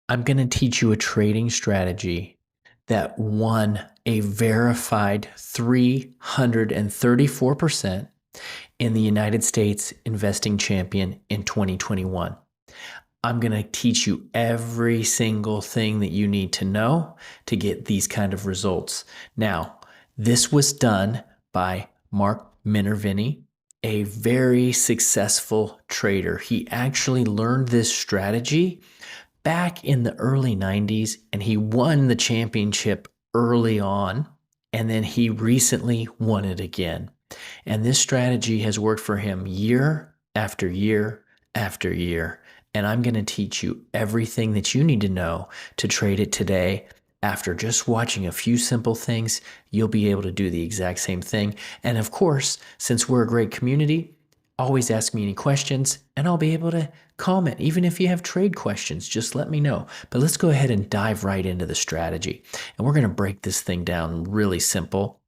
I'm going to teach you a trading strategy that won a verified 334% in the United States Investing Champion in 2021. I'm going to teach you every single thing that you need to know to get these kind of results. Now, this was done by Mark Minervini, a very successful trader. He actually learned this strategy back in the early 90s, and he won the championship early on, and then he recently won it again. And this strategy has worked for him year after year after year. And I'm going to teach you everything that you need to know to trade it today. After just watching a few simple things, you'll be able to do the exact same thing. And of course, since we're a great community, always ask me any questions and I'll be able to comment. Even if you have trade questions, just let me know. But let's go ahead and dive right into the strategy. And we're going to break this thing down really simple.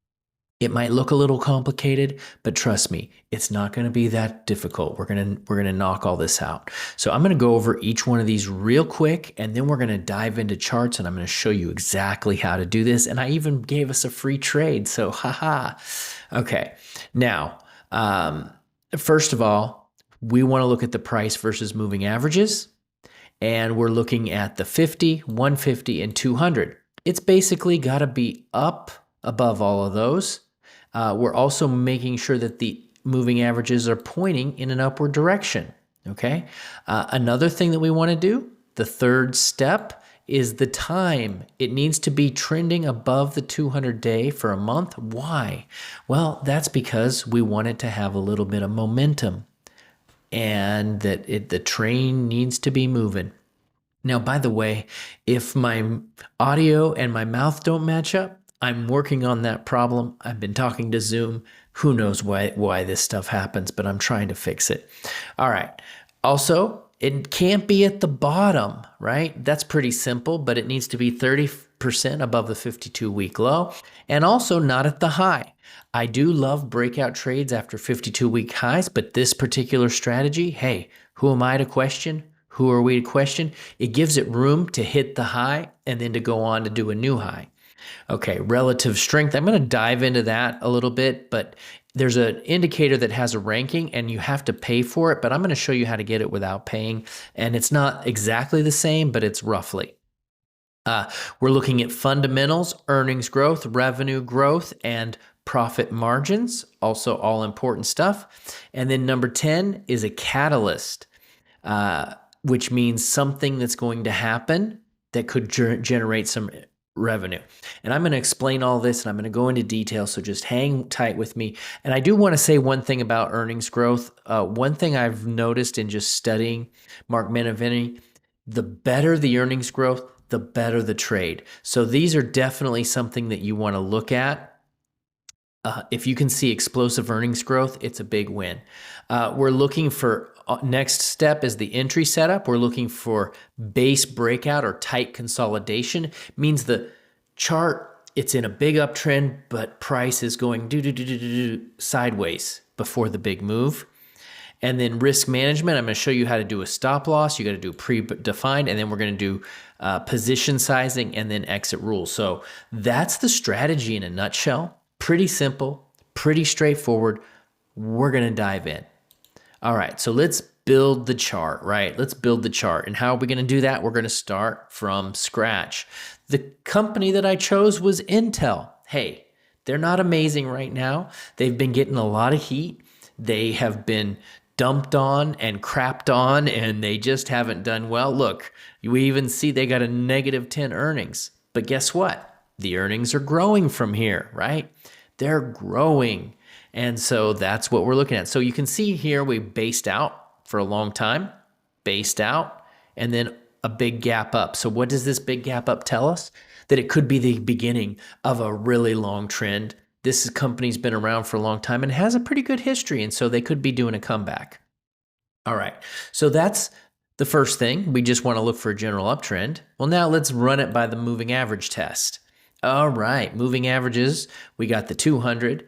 It might look a little complicated, but trust me, it's not going to be that difficult. We're going to knock all this out. So I'm going to go over each one of these real quick, and then we're going to dive into charts, and I'm going to show you exactly how to do this. And I even gave us a free trade, so haha. Okay, now, first of all, we want to look at the price versus moving averages, and we're looking at the 50, 150, and 200. It's basically got to be up above all of those. We're also making sure that the moving averages are pointing in an upward direction, okay? Another thing that we want to do, the third step, is the time. It needs to be trending above the 200-day for a month. Why? Well, that's because we want it to have a little bit of momentum and that the train needs to be moving. Now, by the way, if my audio and my mouth don't match up, I'm working on that problem. I've been talking to Zoom. Who knows why this stuff happens, but I'm trying to fix it. All right. Also, it can't be at the bottom, right? That's pretty simple, but it needs to be 30% above the 52-week low and also not at the high. I do love breakout trades after 52-week highs, but this particular strategy, hey, who am I to question? Who are we to question? It gives it room to hit the high and then to go on to do a new high. Okay, relative strength. I'm going to dive into that a little bit, but there's an indicator that has a ranking and you have to pay for it, but I'm going to show you how to get it without paying. And it's not exactly the same, but it's roughly. We're looking at fundamentals, earnings growth, revenue growth, and profit margins, also all important stuff. And then number 10 is a catalyst, which means something that's going to happen that could generate some revenue. And I'm going to explain all this and I'm going to go into detail, so just hang tight with me. And I do want to say one thing about earnings growth. One thing I've noticed in just studying Mark Minervini, the better the earnings growth, the better the trade. So these are definitely something that you want to look at. If you can see explosive earnings growth, it's a big win. We're looking for next step is the entry setup. We're looking for base breakout or tight consolidation. Means the chart, it's in a big uptrend, but price is going sideways before the big move. And then risk management, I'm going to show you how to do a stop loss. You got to do predefined, and then we're going to do position sizing and then exit rules. So that's the strategy in a nutshell. Pretty simple, pretty straightforward. We're going to dive in. All right, so let's build the chart, right? Let's build the chart. And how are we going to do that? We're going to start from scratch. The company that I chose was Intel. Hey, they're not amazing right now. They've been getting a lot of heat. They have been dumped on and crapped on, and they just haven't done well. Look, we even see they got a -10 earnings. But guess what? The earnings are growing from here, right? They're growing. And so that's what we're looking at. So you can see here we based out for a long time, based out, and then a big gap up. So what does this big gap up tell us? That it could be the beginning of a really long trend. This company's been around for a long time and has a pretty good history, and so they could be doing a comeback. All right, so that's the first thing. We just want to look for a general uptrend. Well, now let's run it by the moving average test. All right, moving averages, we got the 200.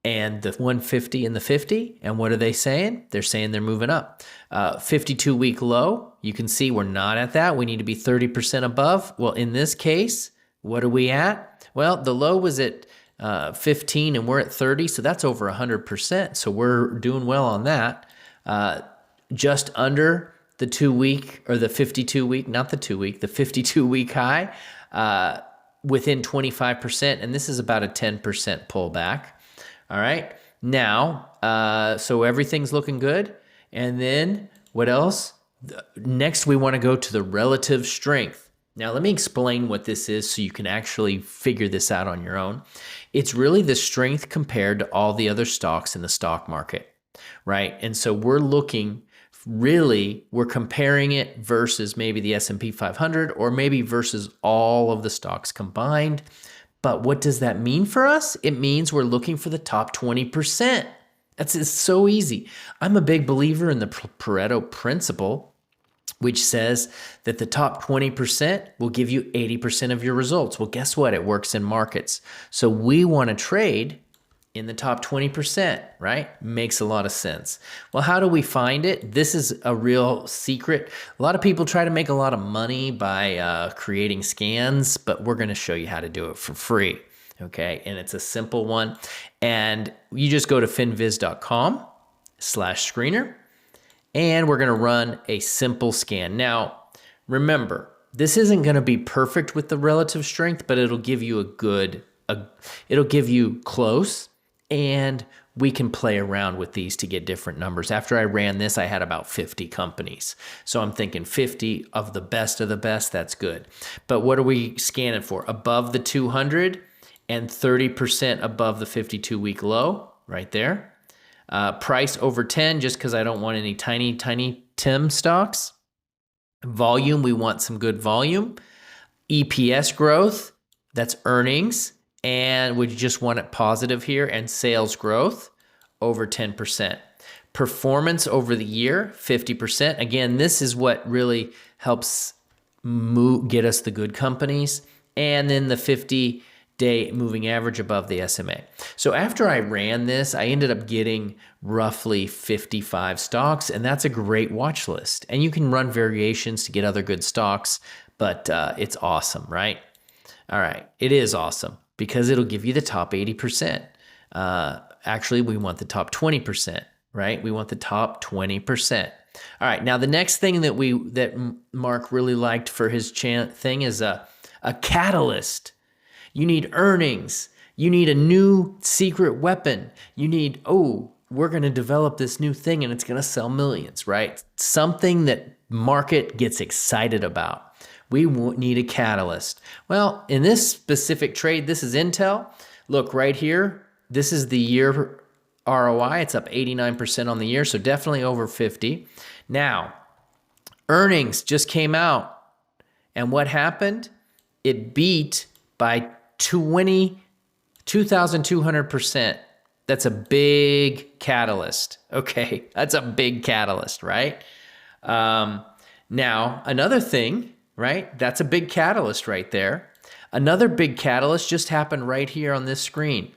and the 150 and the 50. And what are they saying? They're saying they're moving up. 52-week low, you can see we're not at that. We need to be 30% above. Well, in this case, what are we at? Well, the low was at 15 and we're at 30, so that's over 100%. So we're doing well on that. Just under the 2-week or the 52-week, not the 2-week, the 52-week high, within 25%, and this is about a 10% pullback. All right. Now, so everything's looking good. And then what else? Next, we want to go to the relative strength. Now, let me explain what this is so you can actually figure this out on your own. It's really the strength compared to all the other stocks in the stock market, right? And so we're comparing it versus maybe the S&P 500 or maybe versus all of the stocks combined. But what does that mean for us? It means we're looking for the top 20%. It's so easy. I'm a big believer in the Pareto principle, which says that the top 20% will give you 80% of your results. Well, guess what? It works in markets. So we want to trade in the top 20%, right? Makes a lot of sense. Well, how do we find it? This is a real secret. A lot of people try to make a lot of money by creating scans, but we're going to show you how to do it for free, okay? And it's a simple one. And you just go to finviz.com/screener, and we're going to run a simple scan. Now, remember, this isn't going to be perfect with the relative strength, but it'll give you it'll give you close. And we can play around with these to get different numbers. After I ran this, I had about 50 companies. So I'm thinking 50 of the best, that's good. But what are we scanning for? Above the 200 and 30% above the 52-week low, right there. Price over 10, just because I don't want any tiny TIM stocks. Volume, we want some good volume. EPS growth, that's earnings. And we just want it positive here, and sales growth over 10%. Performance over the year, 50%. Again, this is what really helps get us the good companies. And then the 50-day moving average above the SMA. So after I ran this, I ended up getting roughly 55 stocks, and that's a great watch list. And you can run variations to get other good stocks, but it's awesome, right? All right, it is awesome, because it'll give you the top 80%. Actually, we want the top 20%, right? We want the top 20%. All right, now the next thing that Mark really liked for his thing is a catalyst. You need earnings. You need a new secret weapon. You need, we're going to develop this new thing and it's going to sell millions, right? Something that market gets excited about. We need a catalyst. Well, in this specific trade, this is Intel. Look right here. This is the year ROI. It's up 89% on the year, so definitely over 50. Now, earnings just came out. And what happened? It beat by 2,200%. That's a big catalyst. Okay, that's a big catalyst, right? Now, another thing, right? That's a big catalyst right there. Another big catalyst just happened right here on this screen.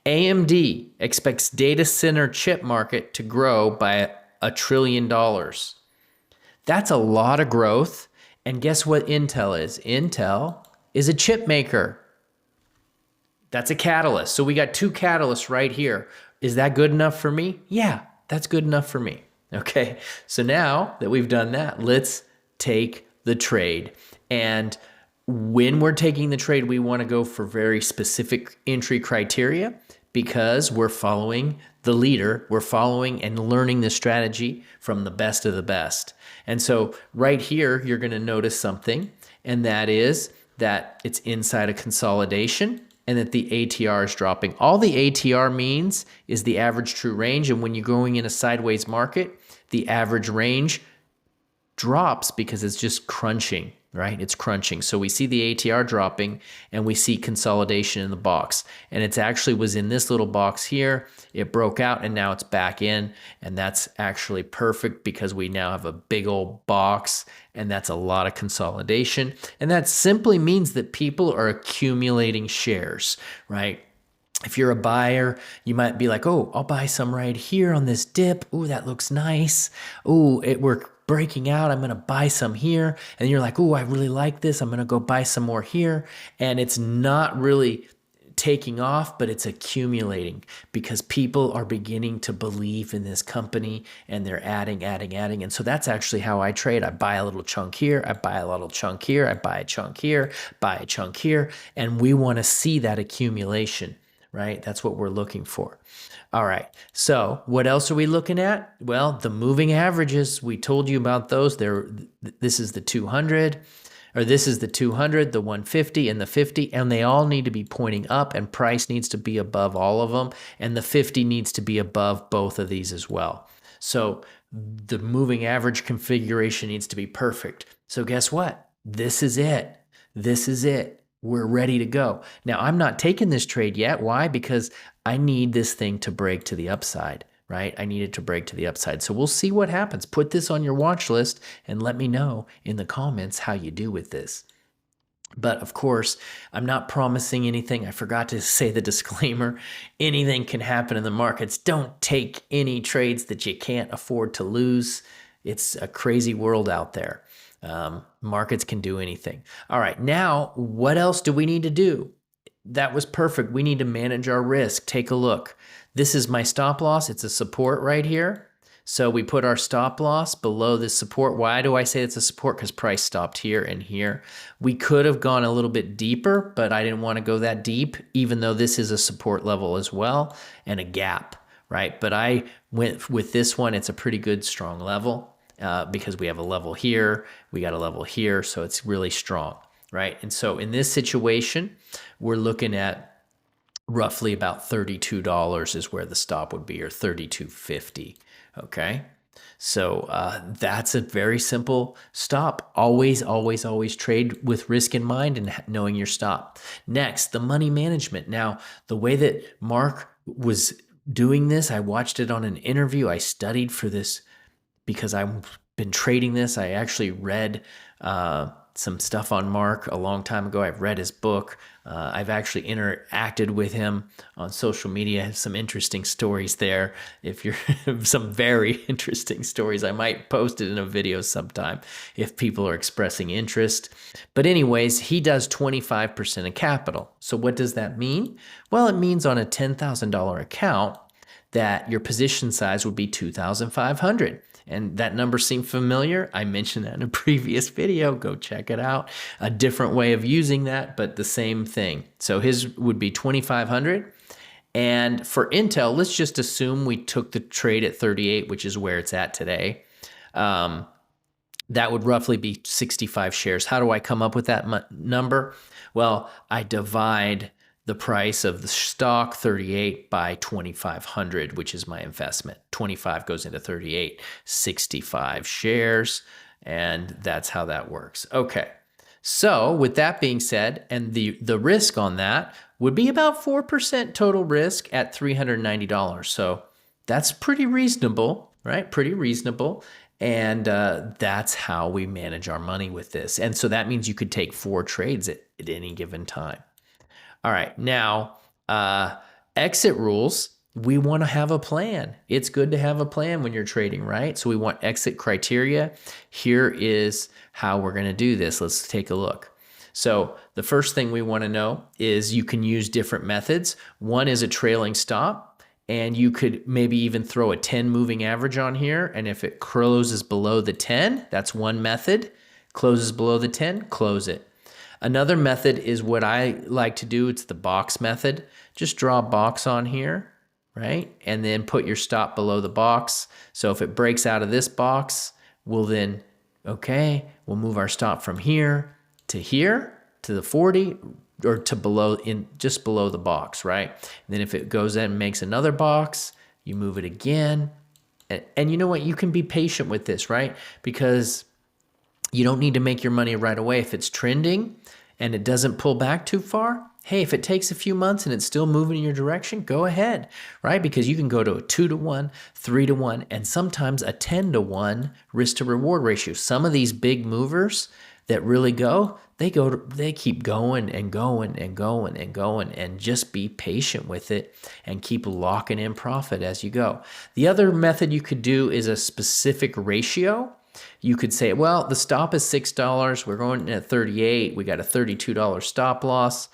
AMD expects data center chip market to grow by $1 trillion. That's a lot of growth. And guess what Intel is? Intel is a chip maker. That's a catalyst. So we got two catalysts right here. Is that good enough for me? Yeah, that's good enough for me. Okay, so now that we've done that, let's take the trade. And when we're taking the trade, we want to go for very specific entry criteria because we're following the leader. We're following and learning the strategy from the best of the best. And so right here, you're going to notice something, and that is that it's inside a consolidation and that the ATR is dropping. All the ATR means is the average true range. And when you're going in a sideways market, the average range drops because it's just crunching, right? It's crunching. So we see the ATR dropping and we see consolidation in the box. And it's actually was in this little box here. It broke out and now it's back in. And that's actually perfect because we now have a big old box and that's a lot of consolidation. And that simply means that people are accumulating shares, right? If you're a buyer, you might be like, oh, I'll buy some right here on this dip. Ooh, that looks nice. Ooh, we're breaking out. I'm going to buy some here. And you're like, ooh, I really like this. I'm going to go buy some more here. And it's not really taking off, but it's accumulating because people are beginning to believe in this company and they're adding. And so that's actually how I trade. I buy a little chunk here, I buy a little chunk here, I buy a chunk here, buy a chunk here. And we want to see that accumulation, right? That's what we're looking for. All right. So what else are we looking at? Well, the moving averages, we told you about those. This is the 200. Or this is the 200, the 150, and the 50, and they all need to be pointing up, and price needs to be above all of them, and the 50 needs to be above both of these as well. So the moving average configuration needs to be perfect. So guess what? This is it. This is it. We're ready to go. Now, I'm not taking this trade yet. Why? Because I need this thing to break to the upside. Right? I need it to break to the upside. So we'll see what happens. Put this on your watch list and let me know in the comments how you do with this. But of course, I'm not promising anything. I forgot to say the disclaimer. Anything can happen in the markets. Don't take any trades that you can't afford to lose. It's a crazy world out there. Markets can do anything. All right, now what else do we need to do? That was perfect. We need to manage our risk. Take a look. This is my stop loss. It's a support right here. So we put our stop loss below this support. Why do I say it's a support? Because price stopped here and here. We could have gone a little bit deeper, but I didn't want to go that deep, even though this is a support level as well and a gap, right? But I went with this one. It's a pretty good, strong level because we have a level here. We got a level here, so it's really strong, right? And so in this situation, we're looking at roughly about $32 is where the stop would be, or $32.50. Okay. So that's a very simple stop. Always, always, always trade with risk in mind and knowing your stop. Next, the money management. Now, the way that Mark was doing this, I watched it on an interview. I studied for this because I've been trading this. I actually read some stuff on Mark a long time ago. I've read his book. I've actually interacted with him on social media. I have some interesting stories there. If you're some very interesting stories, I might post it in a video sometime if people are expressing interest. But anyways, he does 25% of capital. So what does that mean? Well, it means on a $10,000 account that your position size would be $2,500. And that number seemed familiar. I mentioned that in a previous video. Go check it out. A different way of using that, but the same thing. So his would be 2,500. And for Intel, let's just assume we took the trade at 38, which is where it's at today. That would roughly be 65 shares. How do I come up with that number? Well, I divide the price of the stock, 38, by 2,500, which is my investment. 25 goes into 38, 65 shares, and that's how that works. Okay, so with that being said, and the risk on that would be about 4% total risk at $390. So that's pretty reasonable, right? Pretty reasonable. And that's how we manage our money with this. And so that means you could take 4 trades at any given time. All right, now exit rules. We want to have a plan. It's good to have a plan when you're trading, right? So we want exit criteria. Here is how we're going to do this. Let's take a look. So the first thing we want to know is you can use different methods. One is a trailing stop, and you could maybe even throw a 10 moving average on here. And if it closes below the 10, that's one method. Closes below the 10, close it. Another method is what I like to do. It's the box method. Just draw a box on here, right? And then put your stop below the box. So if it breaks out of this box, we'll then, okay, we'll move our stop from here to the 40 or to below, just below the box, right? And then if it goes in and makes another box, you move it again. And you know what? You can be patient with this, right? Because you don't need to make your money right away. If it's trending and it doesn't pull back too far, hey, if it takes a few months and it's still moving in your direction, go ahead, right? Because you can go to a 2-to-1, 3-to-1, and sometimes a 10-to-1 risk to reward ratio. Some of these big movers, that really go, they keep going and going and going and going, and just be patient with it and keep locking in profit as you go. The other method you could do is a specific ratio. You could say, well, the stop is $6. We're going at 38. We got a $32 stop loss.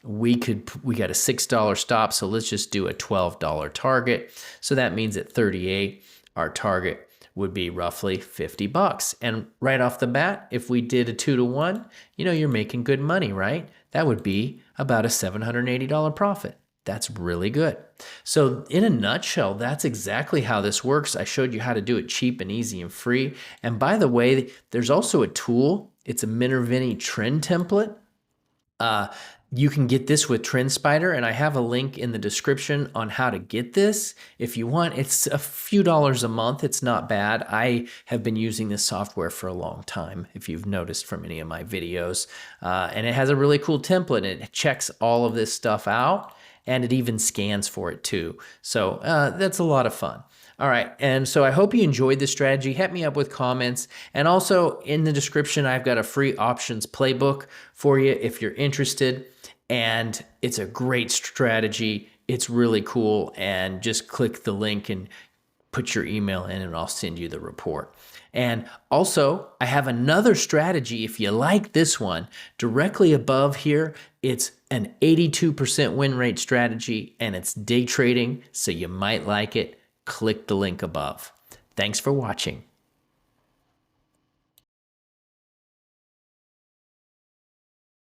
We got a $6 stop, so let's just do a $12 target. So that means at 38, our target would be roughly $50. And right off the bat, if we did a 2-to-1, you're making good money, right? That would be about a $780 profit. That's really good. So in a nutshell, that's exactly how this works. I showed you how to do it cheap and easy and free. And by the way, there's also a tool. It's a Minervini Trend Template. You can get this with TrendSpider, and I have a link in the description on how to get this. If you want, it's a few dollars a month. It's not bad. I have been using this software for a long time, if you've noticed from any of my videos. And it has a really cool template. It checks all of this stuff out, and it even scans for it too. So that's a lot of fun. All right, and so I hope you enjoyed this strategy. Hit me up with comments. And also in the description, I've got a free options playbook for you if you're interested. And it's a great strategy. It's really cool. And just click the link and put your email in, and I'll send you the report. And also, I have another strategy. If you like this one, directly above here, it's an 82% win rate strategy, and it's day trading, so you might like it. Click the link above. Thanks for watching.